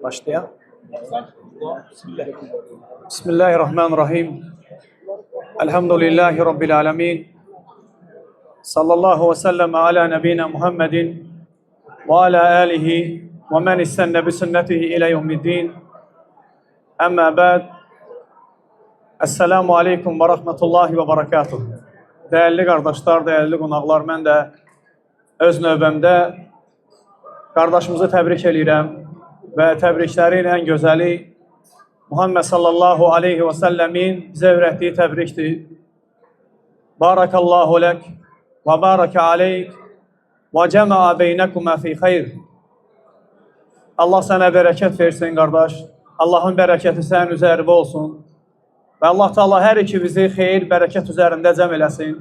Başlayalım. Bismillahirrahmanirrahim. Elhamdülillahi Rabbil alemin. Sallallahu ve sellem ala nebina Muhammedin ve ala alihi ve men istenne bi sünnetihi ile yevmiddin. Amma ba'd. Esselamu aleyküm ve rahmetullahi ve berekatuhu. Değerli kardeşler, değerli qonaqlar, mən də öz növbəmdə qardaşımızı təbrik edirəm və təbriklərin ən gözəli Muhammed sallallahu aleyhi və səlləmin bizə öyrətdiyi təbrikdir. Barakallahu lək və barakə aleyk və cəməə beynəkumə fi xeyr. Allah sənə bərəkət versin, qardaş. Allahın bərəkəti sənin üzərində olsun. Və Allah Teala hər iki bizi xeyir, bərəkət üzərində cəm eləsin.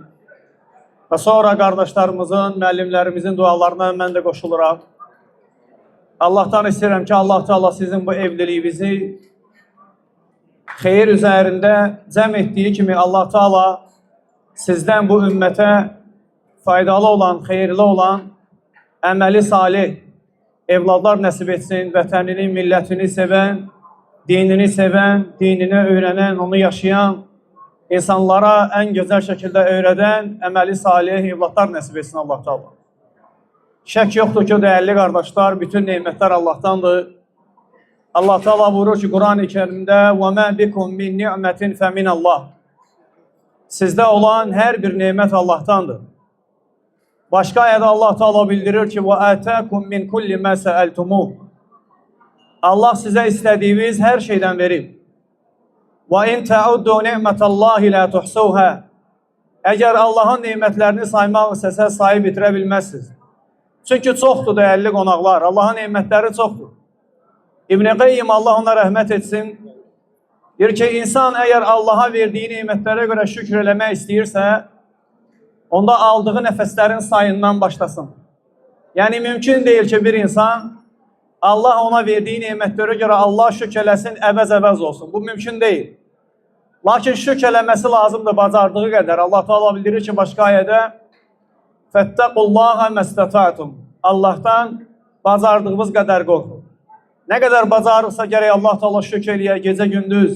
Və sonra qardaşlarımızın, müəllimlərimizin dualarına mən də qoşuluram. Allahdan istəyirəm ki, Allah Teala sizin bu evliliğinizi xeyir üzərində cəm etdiyi kimi Allah Teala sizdən bu ümmətə faydalı olan, xeyirli olan, əməli salih evladlar nəsib etsin, vətənini, millətini sevən, dinini sevən, dinini öyrənən, onu yaşayan, insanlara ən gözəl şəkildə öyrədən, əməli salih evladlar nəsib etsin Allah Teala. Şək yoxdur ki, dəyərli qardaşlar, bütün neymətlər Allahdandır. Allah Teala buyurur ki, Quran-ı Kerimdə وَمَا بِكُمْ مِنْ نِعْمَةٍ فَمِنَ اللّٰهِ Sizdə olan hər bir neymət Allahdandır. Başqa ayədə Allah Teala bildirir ki وَآتَاكُمْ مِنْ كُلِّ مَا سَأَلْتُمُوهُ Allah sizə istədiyiniz hər şeydən verib. وَاِنْ تَعُدُّوا نِعْمَةَ اللّٰهِ لَا تُحْسُوهَا Əgər Allahın neymətlərini saymaq istəsə sayıb bitirə bilməzsiniz. Çünki çoxdur dəyərli qonaqlar, Allahın neymətləri çoxdur. İbn-i Qeyyim Allah ona rəhmət etsin. Deyir ki, insan əgər Allaha verdiyi neymətlərə görə şükür eləmək istəyirsə, onda aldığı nəfəslərin sayından başlasın. Yəni, mümkün deyil ki, bir insan Allah ona verdiyi neymətlərə görə Allah şükür eləsin, əvəz-əvəz olsun. Bu mümkün deyil. Lakin şükür eləməsi lazımdır bacardığı qədər. Allah Teala bildirir ki, başqa ayədə Fəttəqullaha məstətətum Allahdan bacardığımız qədər qorxun. Nə qədər bacarırsa gərək Allah Teala şükür eləyə, gecə-gündüz,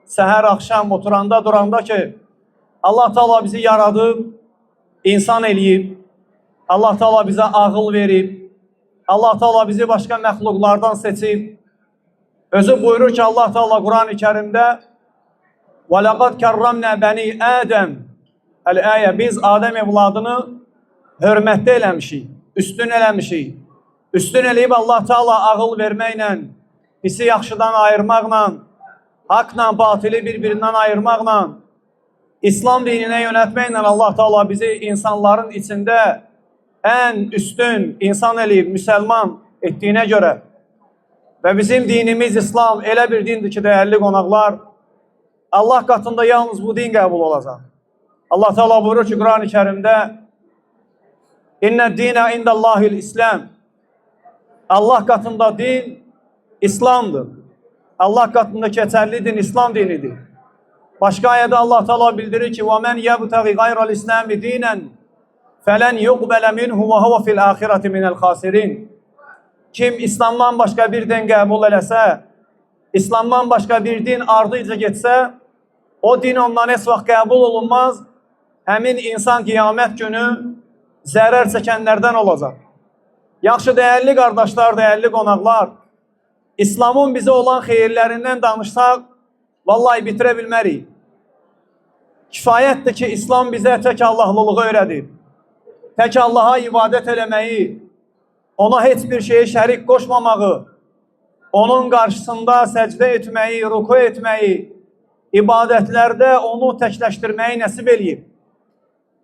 səhər-axşam oturanda, duranda ki, Allah Teala bizi yaradıb, insan eləyib, Allah Teala bizə ağıl verib, Allah Teala bizi başqa məxluqlardan seçib. Özü buyurur ki, Allah Teala Quran-ı Kerimdə وَلَقَدْ كَرَّمْنَا بَنِي آدَمْ Əl-əyə, biz Adəm evladını hörmətdə eləmişik, üstün eləmişik. Üstün eləyib Allah Teala ağıl verməklə, pisi yaxşıdan ayırmaqla, haqla, batili bir-birindən ayırmaqla, İslam dininə yönətməklə Allah Teala bizi insanların içində ən üstün insan eləyib, müsəlman etdiyinə görə və bizim dinimiz İslam elə bir dindir ki, dəyərli qonaqlar, Allah qatında yalnız bu din qəbul olacaq. Allah Teala buyurur ki, Quran-ı Kerimdə İnnə dinə indəllahil İslam Allah qatında din İslamdır. Allah qatında keçərli din İslam dinidir. Başqa ayədə Allah Teala bildirir ki وَمَنْ يَبْتَغِ غَيْرَ الْإِسْلَامِ دِينًا فَلَنْ يُقْبَلَ مِنْهُ وَهُوَ فِي الْآخِرَةِ مِنَ الْخَاسِرِينَ Kim İslamdan başqa bir din qəbul eləsə, İslamdan başqa bir din ardıca getsə, o din ondan heç vaxt qəbul olunmaz, həmin insan qiyamət günü zərər çəkənlərdən olacaq. Yaxşı, dəyərli qardaşlar, dəyərli qonaqlar, İslamın bizə olan xeyirlərindən danışsaq, vallahi bitirə bilmərik. Kifayətdir ki, İslam bizə tək Allahlılığı öyrədib. Tək Allaha ibadət eləməyi, ona heç bir şeyi şərik qoşmamağı, onun qarşısında səcdə etməyi, ruku etməyi, ibadətlərdə onu təkləşdirməyi nəsib eləyib.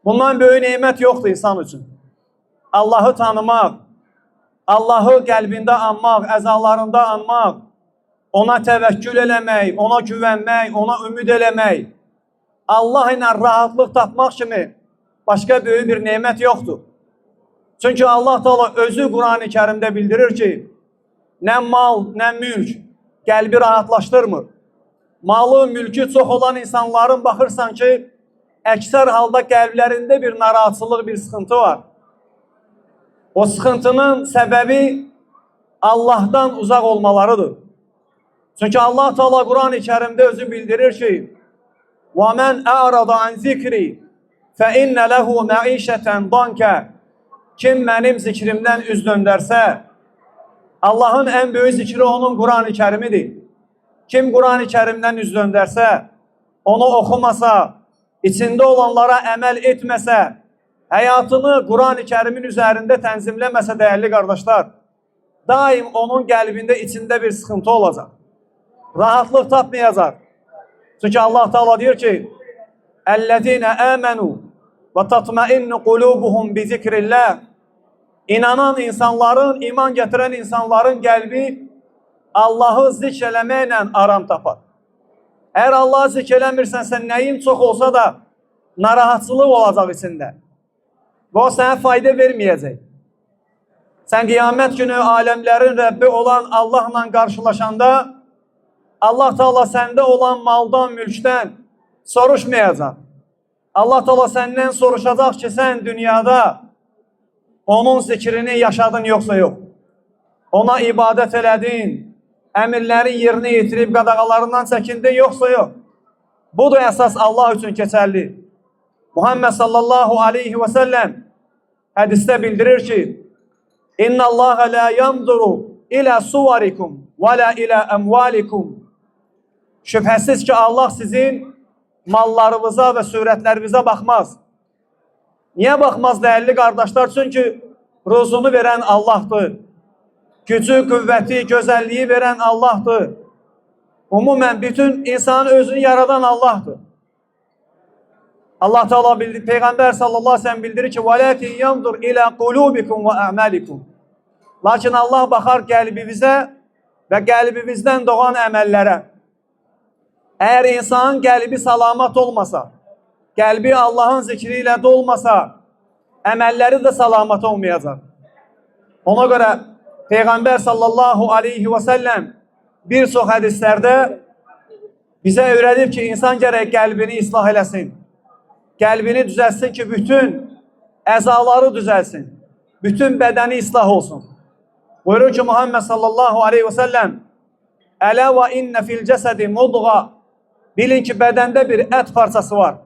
Bundan böyük neymət yoxdur insan üçün. Allahı tanımaq, Allahı qəlbində anmaq, əzalarında anmaq, ona təvəkkül eləmək, ona güvənmək, ona ümid eləmək, Allah ilə rahatlıq tapmaq kimi başqa böyük bir neymət yoxdur. Çünki Allah Teala özü Quran-ı Kerimdə bildirir ki, nə mal, nə mülk qəlbi rahatlaşdırmır. Malı, mülkü çox olan insanların baxırsan ki, əksər halda qəlblərində bir narahatçılıq, bir sıxıntı var. O sıxıntının səbəbi Allahdan uzaq olmalarıdır. Çünki Allah Teala Quran-ı Kərimdə özü bildirir ki: وَمَنْ أَعْرَضَ عَنْ ذِكْرِ فَإِنَّ لَهُ مَعِيشَةً ضَنْكَ Kim mənim zikrimdən üz döndərsə, Allahın ən böyük zikri onun Quran-ı Kərimidir. Kim Quran-ı Kərimdən üz döndərsə, onu oxumasa, içində olanlara əməl etməsə, həyatını Quran-ı Kərimin üzərində tənzimləməsə, dəyərli qardaşlar, daim onun qəlbində içində bir sıxıntı olacaq. Rahatlıq tapmayacaq. Çünki Allah Teala deyir ki: "Ellezine amenu ve tatmainnu kulubuhum bi zikrillah." İnanan insanların, iman gətirən insanların qəlbi Allahı zikr eləməklə aram tapar. Əgər Allahı zikr eləmirsən, nəyin çox olsa da narahatçılıq olacaq içində. Və o sənə fayda verməyəcək. Sən qiyamət günü aləmlərin Rəbbi olan Allahla qarşılaşanda Allah Teala səndə olan maldan, mülkdən soruşmayacaq. Allah Teala səndən soruşacaq ki, sən dünyada onun zikrini yaşadın yoxsa yox. Ona ibadət elədin, əmirlərin yerinə yetirib qadağalarından çəkindin yoxsa yox. Bu da əsas Allah üçün keçərli. Muhammed sallallahu aleyhi və səlləm hədisdə bildirir ki: "İnna Allaha la yanzuru ila suvarikum və la ila amwalikum." Şübhəsiz ki, Allah sizin mallarınıza və surətlərinizə baxmaz. Niyə baxmaz dəyərli qardaşlar? Çünki ruzunu verən Allahdır. Gücü, qüvvəti, gözəlliyi verən Allahdır. Umumən bütün insanın özünü yaradan Allahdır. Allah Teala bildir, Peyğəmbər sallallahu aleyhi ve sellem bildirir ki: "Velakin yanzur ila qulubikum və a'malikum." Lakin Allah baxar qəlbimizə və qəlbimizdən doğan əməllərə. Əgər insanın qəlbi salamat olmasa, qəlbi Allahın zikri ilə dolmasa, əməlləri də salamat olmayacaq. Ona görə Peyğəmbər sallallahu aleyhi və səlləm bir çox hədislərdə bizə öyrədir ki, insan gərək qəlbini islah eləsin. Qəlbini düzəlsin ki, bütün əzaları düzəlsin. Bütün bədəni islah olsun. Buyurur ki, Muhammed sallallahu aleyhi və səlləm: "Ələ və innə fil cəsədi mudğa." Bilin ki, bədəndə bir ət parçası var.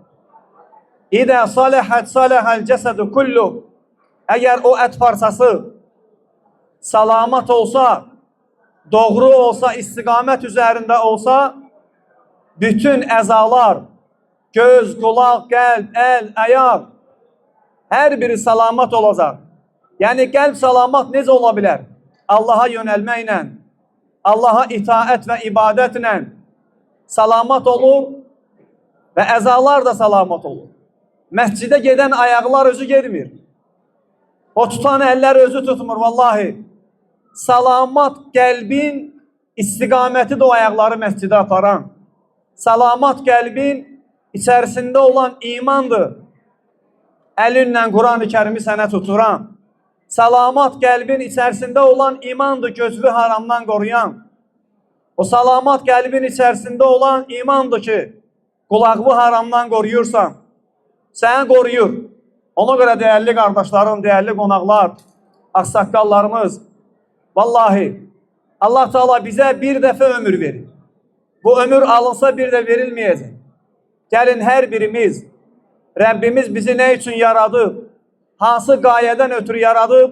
İdə salihət salihəl cəsədu kullu. Əgər o ət parçası salamat olsa, doğru olsa, istiqamət üzərində olsa, bütün əzalar, göz, qulaq, qəlb, əl, ayaq, hər biri salamat olacaq. Yəni, qəlb salamat necə ola bilər? Allaha yönəlməklə, Allaha itaət və ibadətlə salamat olur və əzalar da salamat olur. Məscidə gedən ayaqlar özü gedmir. O tutan əllər özü tutmur, vallahi. Salamat qəlbin istiqaməti də o ayaqları məscidə aparan. Salamat qəlbin içərisində olan imandır. Əlinlə Quran-ı Kərimi sənə tuturan. Salamat qəlbin içərisində olan imandır, gözünü haramdan qoruyan. O salamat qəlbin içərisində olan imandır ki, qulağını haramdan qoruyursan, səni qoruyur. Ona görə dəyərli qardaşlarım, dəyərli qonaqlar, ağsaqqallarımız, vallahi Allah Teala bizə bir dəfə ömür verir. Bu ömür alınsa bir də verilməyəcək. Gəlin hər birimiz, Rəbbimiz bizi nə üçün yaradıb, hansı qayədən ötürü yaradıb,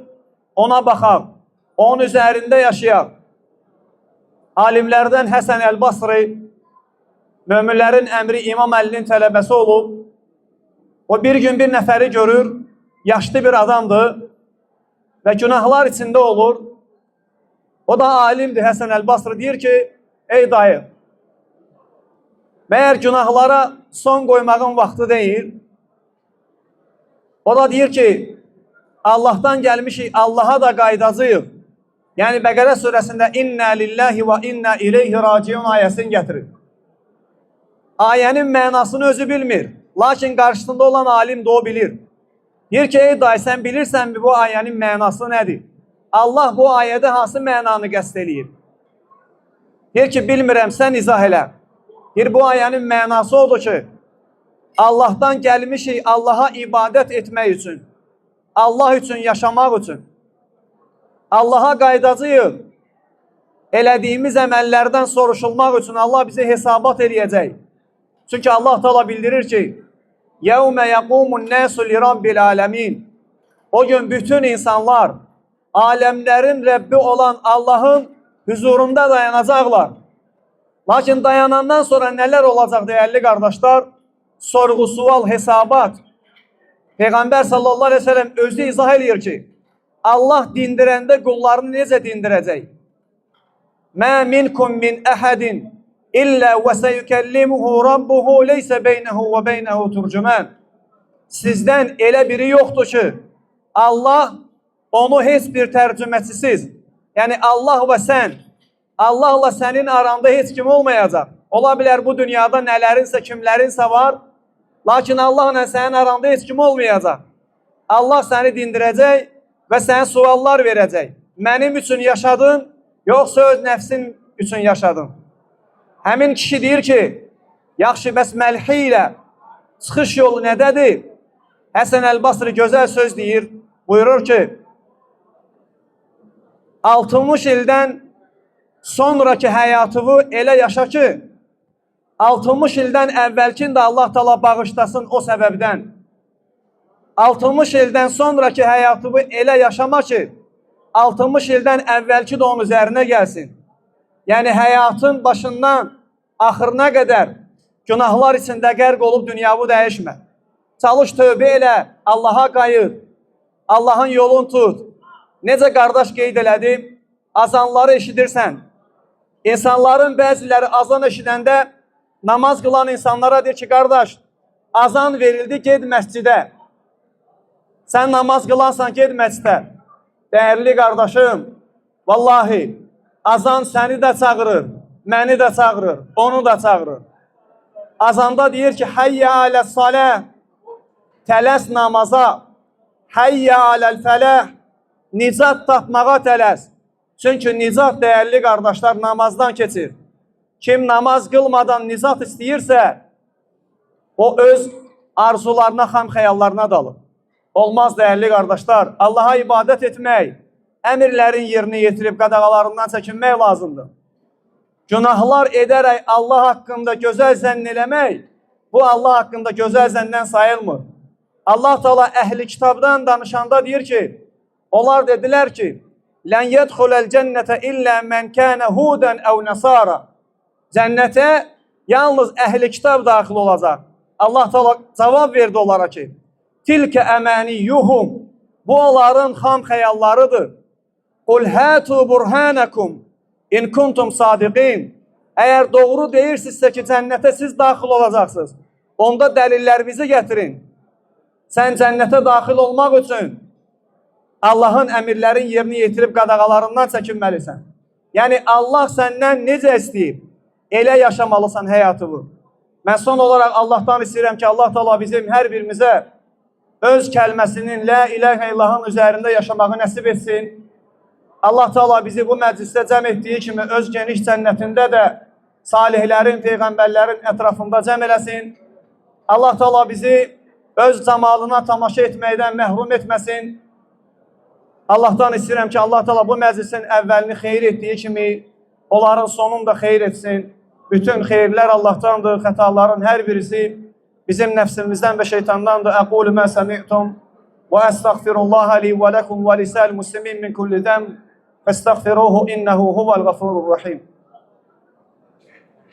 ona baxaq, onun üzərində yaşayaq. Alimlərdən Həsən Əl-Basri, möminlərin əmri İmam Əlinin tələbəsi olub. O bir gün bir nəfəri görür, yaşlı bir adamdır və günahlar içində olur. O da alimdir, Həsən Əl-Basri deyir ki, ey dayı, məyər günahlara son qoymağın vaxtı deyil. O da deyir ki, Allahdan gəlmişik, Allaha da qaydacıyıq. Yəni Bəqərə surəsində İnnə lillahi və innə ileyhi raciun ayəsini gətirir. Ayənin mənasını özü bilmir. Lakin qarşısında olan alim de o bilir. Deyir ki, ey dayı, sən bilirsənmi bu ayənin mənası nədir? Allah bu ayədə hansı mənanı qəsd eləyir? Deyir ki, bilmirəm, sən izah elə. Deyir, bu ayənin mənası odur ki, Allahdan gəlmişik Allaha ibadət etmək üçün, Allah üçün yaşamaq üçün. Allaha qaydacağıq. Elədiyimiz əməllərdən soruşulmaq üçün Allah bizi hesabat eləyəcək. Çünki Allah Teala bildirir ki, يَوْمَ يَقُومُ النَّاسُ لِرَبِّ الْعَالَمِينَ O gün bütün insanlar aləmlərin Rəbbi olan Allahın huzurunda dayanacaqlar. Lakin dayanandan sonra nələr olacaq dəyərli qardaşlar? Sorğu, sual, hesabat. Peyğəmbər sallallahu aleyhi ve sellem özü izah edir ki, Allah dindirəndə qullarını necə dindirəcək? مَا مِنْكُمْ مِنْ أَحَدٍ إِلَّا وَسَيُكَلِّمُهُ رَبُّهُ لَيْسَ بَيْنَهُ وَبَيْنَهُ تُرْجُمَانٍ Sizdən elə biri yoxdur ki, Allah onu heç bir tərcüməsisiz, yəni Allah və sən, Allahla sənin aranda heç kim olmayacaq. Ola bilər bu dünyada nələrinsə, kimlərinsə var, lakin Allahla sənin aranda heç kim olmayacaq. Allah səni dindirəcək və sənə suallar verəcək. Mənim üçün yaşadın, yoxsa öz nəfsin üçün yaşadın? Həmin kişi deyir ki, yaxşı, bəs məlhi ilə çıxış yolu nədədir? Həsən Əl-Basri gözəl söz deyir, buyurur ki, 60 ildən sonraki həyatını elə yaşa ki, 60 ildən əvvəlkin də Allah Teala bağışlasın o səbəbdən. 60 ildən sonraki həyatını elə yaşama ki, 60 ildən əvvəlki də onun üzərinə gəlsin. Yəni həyatın başından axırına qədər günahlar içində qərq olub dünyavı dəyişmə. Çalış tövbə elə, Allaha qayıt, Allahın yolunu tut. Necə qardaş qeyd elədim, azanları eşidirsən. İnsanların bəziləri azan eşidəndə namaz qılan insanlara deyir ki, qardaş, azan verildi, ged məscidə. Sən namaz qılansan, ged məscidə. Dəyərli qardaşım, vallahi, azan səni də çağırır, məni də çağırır, onu da çağırır. Azanda deyir ki, Hayyə aləs-saləh, tələs namaza, Hayyə aləl-fələh, nicat tapmağa tələs. Çünki nicat, dəyərli qardaşlar, namazdan keçir. Kim namaz qılmadan nicat istəyirsə, o öz arzularına, xam xəyallarına dalır. Olmaz dəyərli qardaşlar, Allaha ibadət etmək, əmirlərin yerini yetirib qadağalarından çəkinmək lazımdır. Günahlar edərək Allah haqqında gözəl zənn eləmək, bu Allah haqqında gözəl zəndən sayılmır. Allah Teala əhli kitabdan danışanda deyir ki, onlar dedilər ki, لَنْ يَدْخُلَ الْجَنَّةَ إِلَّا مَنْ كَانَ هُودًا أَوْ نَصَارًا Cənnətə yalnız əhli kitab daxil olacaq. Allah Teala cavab verdi onlara ki, Tilkə əməniyyuhum, bu onların xam xəyallarıdır. Qul hətu burhanakum in kuntum sadiqin. Əgər doğru deyirsinizsə ki, cənnətə siz daxil olacaqsınız, onda dəlillərinizi gətirin. Sən cənnətə daxil olmaq üçün Allahın əmirlərin yerini yetirib qadağalarından çəkinməlisən. Yəni, Allah səndən necə istəyib, elə yaşamalısan həyatını. Mən son olaraq Allahdan istəyirəm ki, Allah Teala bizim hər birimizə öz kəlməsinin, la ilahə illallahın üzərində yaşamağı nəsib etsin. Allah Teala bizi bu məclisdə cəm etdiyi kimi öz geniş cənnətində də salihlərin, peyğəmbərlərin ətrafında cəm eləsin. Allah Teala bizi öz camalına tamaşa etməkdən məhrum etməsin. Allahdan istəyirəm ki, Allah Teala bu məclisin əvvəlini xeyir etdiyi kimi onların sonunu da xeyir etsin. Bütün xeyirlər Allahdandır, xətaların hər birisi bizim nəfsimizdən və şeytandandır. Əqulu mə səmi'tum və əstəğfirullaha li və ləkum və lisəl muslimin min kulli dəm fəstəğfiruhu innəhu huvəl-ğafurur-rahim.